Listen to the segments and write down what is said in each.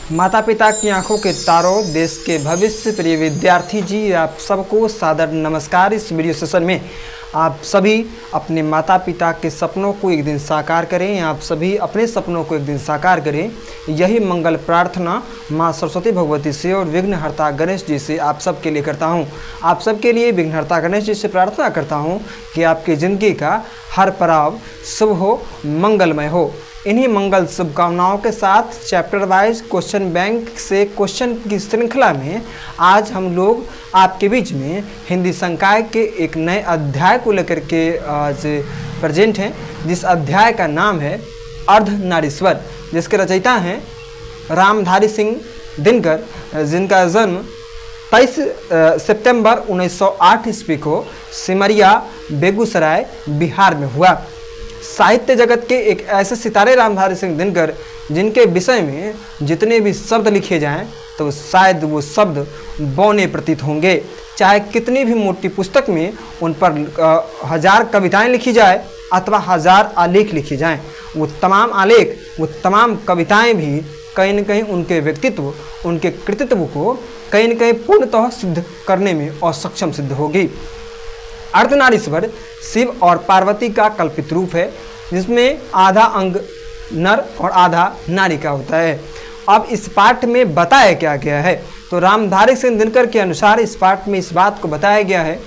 माता पिता की आंखों के तारों, देश के भविष्य, प्रिय विद्यार्थी जी, आप सबको सादर नमस्कार। इस वीडियो सेशन में आप सभी अपने माता पिता के सपनों को एक दिन साकार करें, आप सभी अपने सपनों को एक दिन साकार करें, यही मंगल प्रार्थना माँ सरस्वती भगवती से और विघ्नहर्ता गणेश जी से आप सबके लिए करता हूँ। आप सबके लिए विघ्नहर्ता गणेश जी से प्रार्थना करता हूँ कि आपकी ज़िंदगी का हर पड़ाव शुभ हो, मंगलमय हो। इन्हीं मंगल शुभकामनाओं के साथ चैप्टर वाइज क्वेश्चन बैंक से क्वेश्चन की श्रृंखला में आज हम लोग आपके बीच में हिंदी संकाय के एक नए अध्याय को लेकर के आज प्रेजेंट हैं, जिस अध्याय का नाम है अर्धनारीश्वर, जिसके रचयिता हैं रामधारी सिंह दिनकर, जिनका जन्म 23 सितंबर 1908 ईस्वी को सिमरिया बेगूसराय बिहार में हुआ। साहित्य जगत के एक ऐसे सितारे रामधारी सिंह दिनकर जिनके विषय में जितने भी शब्द लिखे जाएं तो शायद वो शब्द बौने प्रतीत होंगे। चाहे कितनी भी मोटी पुस्तक में उन पर 1000 कविताएं लिखी जाए अथवा 1000 आलेख लिखे जाएं, वो तमाम आलेख, वो तमाम कविताएं भी कहीं न कहीं उनके व्यक्तित्व, उनके कृतित्व को कहीं न कहीं पूर्णतः सिद्ध करने में असक्षम सिद्ध होगी। अर्धनारीश्वर शिव और पार्वती का कल्पित रूप है, जिसमें आधा अंग नर और आधा नारी का होता है। अब इस पाठ में बताया क्या गया है, तो रामधारी सिंह दिनकर के अनुसार इस पाठ में इस बात को बताया गया है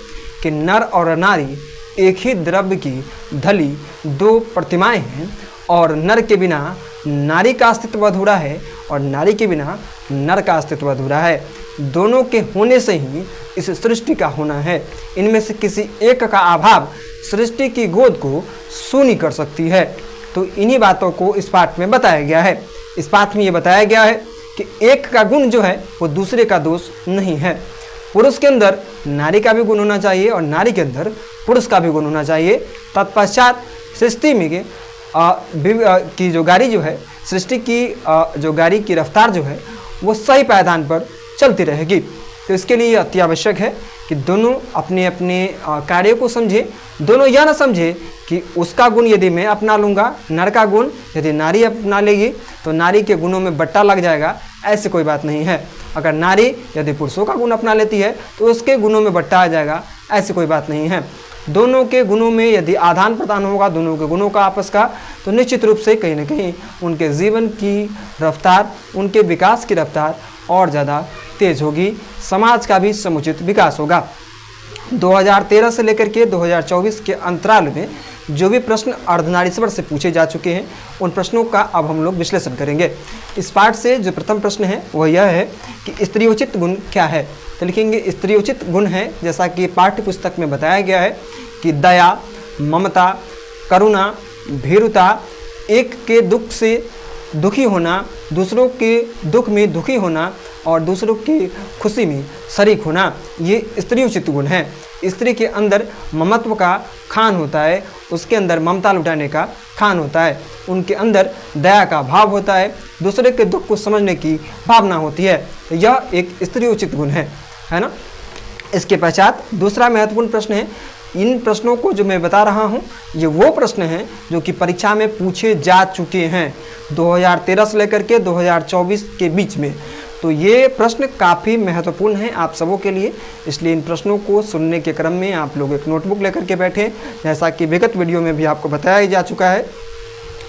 कि नर और नारी एक ही द्रव्य की ढली दो प्रतिमाएं हैं और नर के बिना नारी का अस्तित्व अधूरा है और नारी के बिना नर का अस्तित्व अधूरा है। दोनों के होने से ही इस सृष्टि का होना है। इनमें से किसी एक का अभाव सृष्टि की गोद को सूनी कर सकती है। तो इन्हीं बातों को इस पाठ में बताया गया है। इस पाठ में ये बताया गया है कि एक का गुण जो है वो दूसरे का दोष नहीं है। पुरुष के अंदर नारी का भी गुण होना चाहिए और नारी के अंदर पुरुष का भी गुण होना चाहिए। तत्पश्चात सृष्टि में की जो गाड़ी जो है, सृष्टि की जो गाड़ी की रफ्तार जो है वो सही पायदान पर चलती रहेगी। तो इसके लिए अति आवश्यक है कि दोनों अपने अपने कार्यों को समझे। दोनों यह ना समझे कि उसका गुण यदि मैं अपना लूँगा, नर का गुण यदि नारी अपना लेगी तो नारी के गुणों में बट्टा लग जाएगा, ऐसी कोई बात नहीं है। अगर नारी यदि पुरुषों का गुण अपना लेती है तो उसके गुणों में बट्टा आ जाएगा, ऐसी कोई बात नहीं है। दोनों के गुणों में यदि आदान प्रदान होगा, दोनों के गुणों का आपस का, तो निश्चित रूप से कहीं न कहीं उनके जीवन की रफ्तार, उनके विकास की रफ्तार और ज़्यादा तेज होगी, समाज का भी समुचित विकास होगा। 2013 से लेकर के 2024 के अंतराल में जो भी प्रश्न अर्धनारीश्वर से पूछे जा चुके हैं उन प्रश्नों का अब हम लोग विश्लेषण करेंगे। इस पाठ से जो प्रथम प्रश्न है वह यह है कि स्त्रीयोचित गुण क्या है। तो लिखेंगे स्त्रीयोचित गुण है, जैसा कि पाठ्य पुस्तक में बताया गया है कि दया, ममता, करुणा, भीरुता, एक के दुख से दुखी होना, दूसरों के दुख में दुखी होना और दूसरों की खुशी में शरीक होना, ये स्त्रीयोचित गुण है। स्त्री के अंदर ममत्व का खान होता है, उसके अंदर ममता लुटाने का खान होता है, उनके अंदर दया का भाव होता है, दूसरे के दुख को समझने की भावना होती है। यह एक स्त्रीयोचित गुण है ना। इसके पश्चात दूसरा महत्वपूर्ण प्रश्न है। इन प्रश्नों को जो मैं बता रहा हूँ ये वो प्रश्न हैं जो कि परीक्षा में पूछे जा चुके हैं 2013 से लेकर के 2024 के बीच में। तो ये प्रश्न काफ़ी महत्वपूर्ण हैं आप सबों के लिए, इसलिए इन प्रश्नों को सुनने के क्रम में आप लोग एक नोटबुक लेकर के बैठें, जैसा कि विगत वीडियो में भी आपको बताया जा चुका है।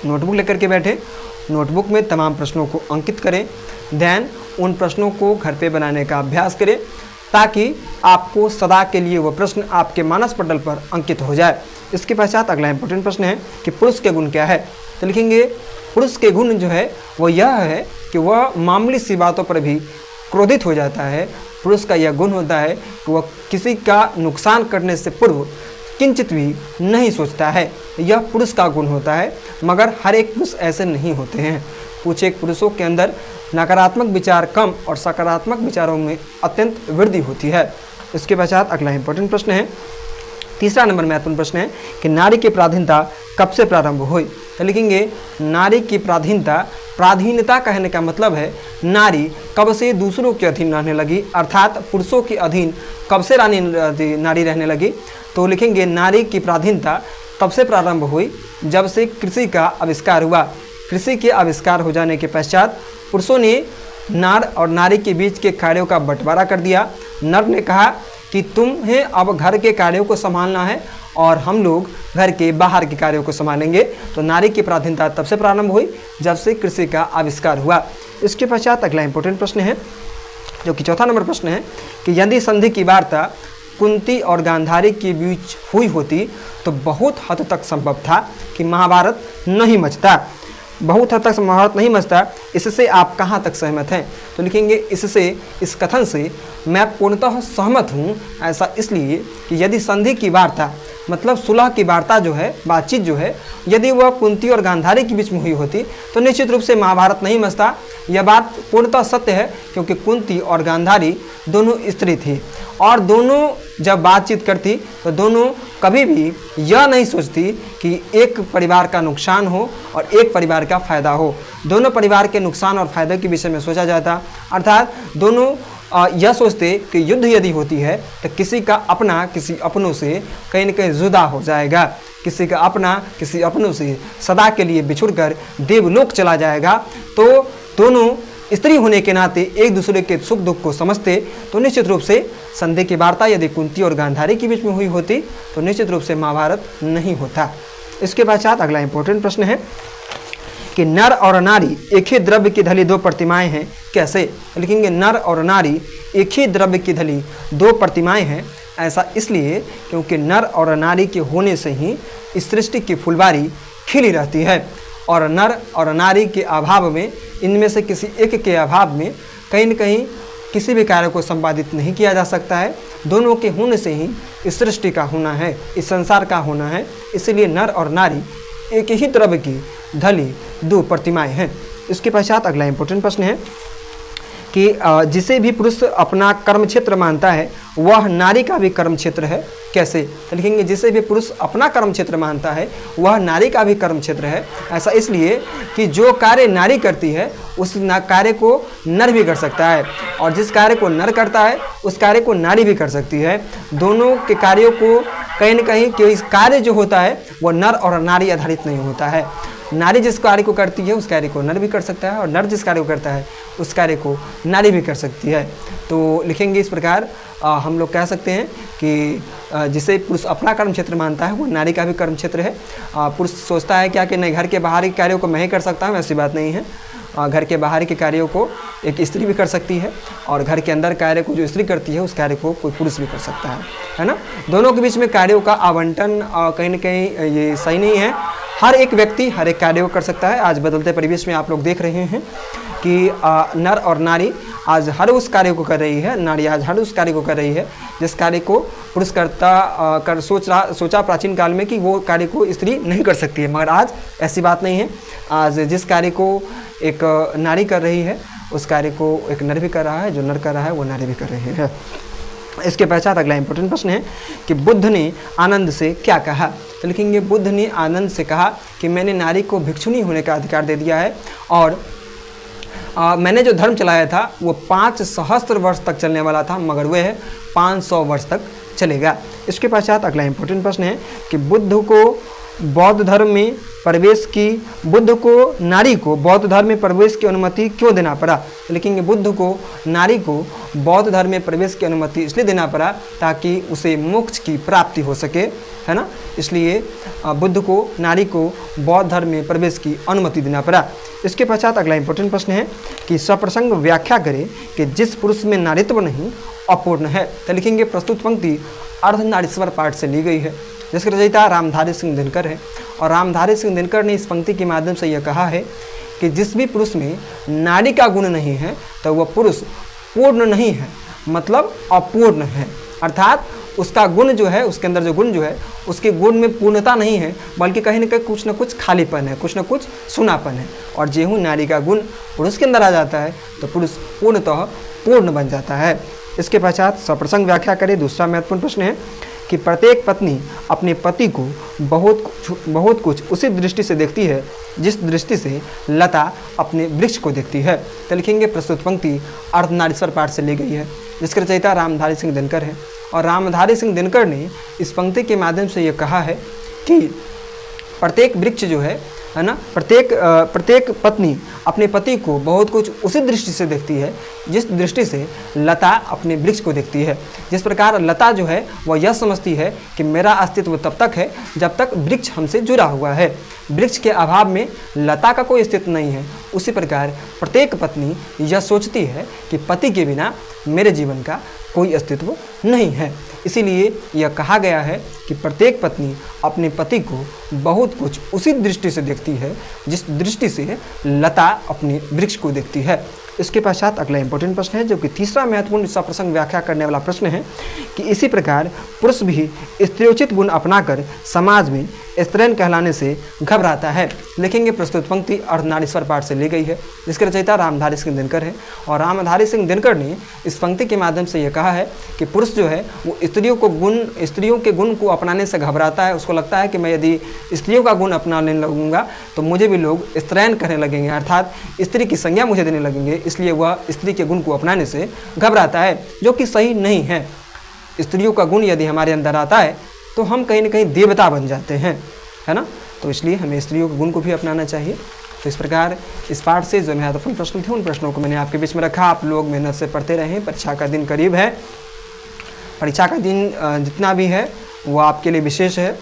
नोटबुक लेकर के बैठें, नोटबुक में तमाम प्रश्नों को अंकित करें, देन उन प्रश्नों को घर पे बनाने का अभ्यास करें ताकि आपको सदा के लिए वह प्रश्न आपके मानस पटल पर अंकित हो जाए। इसके पश्चात अगला इंपॉर्टेंट प्रश्न है कि पुरुष के गुण क्या है। तो लिखेंगे पुरुष के गुण जो है वो यह है कि वह मामूली सी बातों पर भी क्रोधित हो जाता है। पुरुष का यह गुण होता है कि वह किसी का नुकसान करने से पूर्व किंचित भी नहीं सोचता है, यह पुरुष का गुण होता है। मगर हर एक पुरुष ऐसे नहीं होते हैं। कुछ एक पुरुषों के अंदर नकारात्मक विचार कम और सकारात्मक विचारों में अत्यंत वृद्धि होती है। इसके पश्चात अगला इंपॉर्टेंट प्रश्न है, तीसरा नंबर महत्वपूर्ण प्रश्न है कि नारी की प्राधीनता कब से प्रारंभ हुई। तो लिखेंगे नारी की प्राधीनता, प्राधीनता कहने का मतलब है नारी कब से दूसरों के अधीन रहने लगी, अर्थात पुरुषों के अधीन कब से नारी रहने लगी। तो लिखेंगे नारी की प्राधीनता तब से प्रारंभ हुई जब से कृषि का आविष्कार हुआ। कृषि के आविष्कार हो जाने के पश्चात पुरुषों ने नर और नारी के बीच के कार्यों का बंटवारा कर दिया। नर ने कहा कि तुम्हें अब घर के कार्यों को संभालना है और हम लोग घर के बाहर के कार्यों को संभालेंगे। तो नारी की प्राधीनता तब से प्रारंभ हुई जब से कृषि का आविष्कार हुआ। इसके पश्चात अगला इंपॉर्टेंट प्रश्न है, जो कि चौथा नंबर प्रश्न है कि यदि संधि की वार्ता कुंती और गांधारी के बीच हुई होती तो बहुत हद तक संभव था कि महाभारत नहीं मचता। बहुत हद तक महाभारत नहीं मचता, इससे आप कहाँ तक सहमत हैं? तो लिखेंगे इससे, इस कथन से मैं पूर्णतः सहमत हूँ। ऐसा इसलिए कि यदि संधि की वार्ता मतलब सुलह की वार्ता जो है, बातचीत जो है, यदि वह कुंती और गांधारी के बीच में हुई होती तो निश्चित रूप से महाभारत नहीं मचता। यह बात पूर्णतः सत्य है, क्योंकि कुंती और गांधारी दोनों स्त्री थी और दोनों जब बातचीत करती तो दोनों कभी भी यह नहीं सोचती कि एक परिवार का नुकसान हो और एक परिवार का फायदा हो। दोनों परिवार के नुकसान और फायदे के विषय में सोचा जाता, अर्थात दोनों यह सोचते कि युद्ध यदि होती है तो किसी का अपना किसी अपनों से कहीं न कहीं जुदा हो जाएगा, किसी का अपना किसी अपनों से सदा के लिए बिछुड़कर देवलोक चला जाएगा। तो दोनों स्त्री होने के नाते एक दूसरे के सुख दुख को समझते, तो निश्चित रूप से संधि की वार्ता यदि कुंती और गांधारी के बीच में हुई होती तो निश्चित रूप से महाभारत नहीं होता। इसके पश्चात अगला इंपॉर्टेंट प्रश्न है कि नर और नारी एक ही द्रव्य की धली दो प्रतिमाएं हैं, कैसे? लिखेंगे नर और नारी एक ही द्रव्य की धली दो प्रतिमाएं हैं। ऐसा इसलिए क्योंकि नर और नारी के होने से ही इस सृष्टि की फुलवारी खिली रहती है और नर और नारी के अभाव में, इनमें से किसी एक के अभाव में कहीं न कहीं किसी भी कार्य को संपादित नहीं किया जा सकता है। दोनों के होने से ही इस सृष्टि का होना है, इस संसार का होना है। इसलिए नर और नारी एक ही द्रव्य की धली दो प्रतिमाएं हैं। इसके पश्चात अगला इंपॉर्टेंट प्रश्न है कि जिसे भी पुरुष अपना कर्म क्षेत्र मानता है वह नारी का भी कर्म क्षेत्र है, कैसे? तो लिखेंगे जिसे भी पुरुष अपना कर्म क्षेत्र मानता है वह नारी का भी कर्म क्षेत्र है। ऐसा इसलिए कि जो कार्य नारी करती है उस कार्य को नर भी कर सकता है और जिस कार्य को नर करता है उस कार्य को नारी भी कर सकती है। दोनों के कार्यों को कहीं न कहीं कि कार्य जो होता है वह नर और नारी आधारित नहीं होता है। नारी जिस कार्य को करती है उस कार्य को नर भी कर सकता है और नर जिस कार्य को करता है उस कार्य को नारी भी कर सकती है। तो लिखेंगे इस प्रकार हम लोग कह सकते हैं कि जिसे पुरुष अपना कर्म क्षेत्र मानता है वो नारी का भी कर्म क्षेत्र है। पुरुष सोचता है क्या कि नहीं घर के बाहरी कार्यों को मैं ही कर सकता हूँ, ऐसी बात नहीं है। घर के बाहर के कार्यों को एक स्त्री भी कर सकती है और घर के अंदर कार्य को जो स्त्री करती है उस कार्य को कोई पुरुष भी कर सकता है ना। दोनों के बीच में कार्यों का आवंटन कहीं न कहीं ये सही नहीं है। हर एक व्यक्ति हर एक कार्य को कर सकता है। आज बदलते परिवेश में आप लोग देख रहे हैं कि नर और नारी आज हर उस कार्य को कर रही है, नारी आज हर उस कार्य को कर रही है जिस कार्य को पुरुष करता सोचा प्राचीन काल में कि वो कार्य को स्त्री नहीं कर सकती है, मगर आज ऐसी बात नहीं है। आज जिस कार्य को एक नारी कर रही है उस कार्य को एक नर भी कर रहा है, जो नर कर रहा है वो नारी भी कर रही है। इसके पश्चात अगला इंपॉर्टेंट प्रश्न है कि बुद्ध ने आनंद से क्या कहा? तो लिखेंगे बुद्ध ने आनंद से कहा कि मैंने नारी को भिक्षुणी होने का अधिकार दे दिया है और मैंने जो धर्म चलाया था वो 5 सहस्त्र वर्ष तक चलने वाला था, मगर वह 500 वर्ष तक चलेगा। इसके पश्चात अगला इंपॉर्टेंट प्रश्न है कि बुद्ध को बौद्ध धर्म में प्रवेश की बुद्ध को नारी को बौद्ध धर्म में प्रवेश की अनुमति क्यों देना पड़ा? लिखेंगे बुद्ध को नारी को बौद्ध धर्म में प्रवेश की अनुमति इसलिए देना पड़ा ताकि उसे मोक्ष की प्राप्ति हो सके, है ना। इसलिए बुद्ध को नारी को बौद्ध धर्म में प्रवेश की अनुमति देना पड़ा। इसके पश्चात अगला इंपॉर्टेंट प्रश्न है कि सप्रसंग व्याख्या करें कि जिस पुरुष में नारीत्व नहीं अपूर्ण है। तो लिखेंगे प्रस्तुत पंक्ति अर्धनारीश्वर पाठ से ली गई है, जिसके रचयिता रामधारी सिंह दिनकर है और रामधारी सिंह दिनकर ने इस पंक्ति के माध्यम से यह कहा है कि जिस भी पुरुष में नारी का गुण नहीं है तो वह पुरुष पूर्ण नहीं है, मतलब अपूर्ण है। अर्थात उसका गुण जो है, उसके अंदर जो गुण जो है उसके गुण में पूर्णता नहीं है, बल्कि कहीं न कहीं कुछ न कुछ खालीपन है, कुछ न कुछ सुनापन है। और जेहू नारी का गुण पुरुष के अंदर आ जाता है तो पुरुष पूर्णतः पूर्ण बन जाता है। इसके पश्चात सप्रसंग व्याख्या करें। दूसरा महत्वपूर्ण प्रश्न है कि प्रत्येक पत्नी अपने पति को बहुत कुछ उसी दृष्टि से देखती है जिस दृष्टि से लता अपने वृक्ष को देखती है। तो लिखेंगे प्रस्तुत पंक्ति अर्धनारीश्वर पाठ से ली गई है, जिसके रचयिता रामधारी सिंह दिनकर है। और रामधारी सिंह दिनकर ने इस पंक्ति के माध्यम से ये कहा है कि प्रत्येक वृक्ष जो है है ना। प्रत्येक पत्नी अपने पति को बहुत कुछ उसी दृष्टि से देखती है जिस दृष्टि से लता अपने वृक्ष को देखती है। जिस प्रकार लता जो है वह यह समझती है कि मेरा अस्तित्व तब तक है जब तक वृक्ष हमसे जुड़ा हुआ है, वृक्ष के अभाव में लता का कोई अस्तित्व नहीं है। उसी प्रकार प्रत्येक पत्नी यह सोचती है कि पति के बिना मेरे जीवन का कोई अस्तित्व नहीं है। इसीलिए यह कहा गया है कि प्रत्येक पत्नी अपने पति को बहुत कुछ उसी दृष्टि से देखती है जिस दृष्टि से लता अपने वृक्ष को देखती है। इसके पश्चात अगला इंपॉर्टेंट प्रश्न है, जो कि तीसरा महत्वपूर्ण सप्रसंग व्याख्या करने वाला प्रश्न है कि इसी प्रकार पुरुष भी स्त्रियोचित गुण अपनाकर समाज में स्त्रैण कहलाने से घबराता है। लिखेंगे प्रस्तुत पंक्ति अर्धनारीश्वर पाठ से ली गई है, जिसके रचयिता रामधारी सिंह दिनकर है। और रामधारी सिंह दिनकर ने इस पंक्ति के माध्यम से यह कहा है कि पुरुष जो है वो स्त्रियों के गुण को अपनाने से घबराता है। उसको लगता है कि मैं यदि स्त्रियों का गुण अपनाने लगूंगा तो मुझे भी लोग स्त्रैण करने लगेंगे, अर्थात स्त्री की संज्ञा मुझे देने लगेंगे। इसलिए वह स्त्री के गुण को अपनाने से घबराता है, जो कि सही नहीं है। स्त्रियों का गुण यदि हमारे अंदर आता है तो हम कहीं ना कहीं देवता बन जाते हैं, है ना। तो इसलिए हमें स्त्रियों के गुण को भी अपनाना चाहिए। तो इस प्रकार इस पाठ से जो महत्वपूर्ण प्रश्न थे उन प्रश्नों को मैंने आपके बीच में रखा। आप लोग मेहनत से पढ़ते रहें। परीक्षा का दिन करीब है। परीक्षा का दिन जितना भी है वो आपके लिए विशेष है,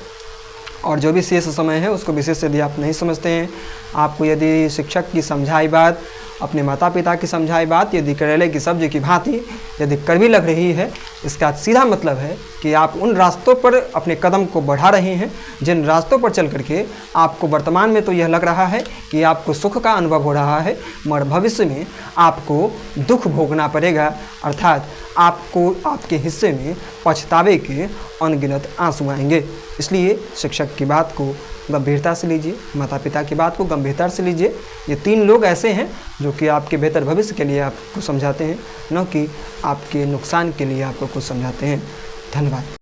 और जो भी शेष समय है उसको विशेष यदि आप नहीं समझते हैं, आपको यदि शिक्षक की समझाई बात, अपने माता पिता की समझाई बात यदि करेले की सब्जी की भांति यदि कड़वी लग रही है, इसका सीधा मतलब है कि आप उन रास्तों पर अपने कदम को बढ़ा रहे हैं जिन रास्तों पर चल करके आपको वर्तमान में तो यह लग रहा है कि आपको सुख का अनुभव हो रहा है, मगर भविष्य में आपको दुख भोगना पड़ेगा, अर्थात आपको आपके हिस्से में पछतावे के अनगिनत आंसू आएंगे। इसलिए शिक्षक की बात को गंभीरता से लीजिए, माता पिता की बात को गंभीरता से लीजिए। ये तीन लोग ऐसे हैं जो कि आपके बेहतर भविष्य के लिए आपको समझाते हैं, न कि आपके नुकसान के लिए आपको कुछ समझाते हैं। धन्यवाद।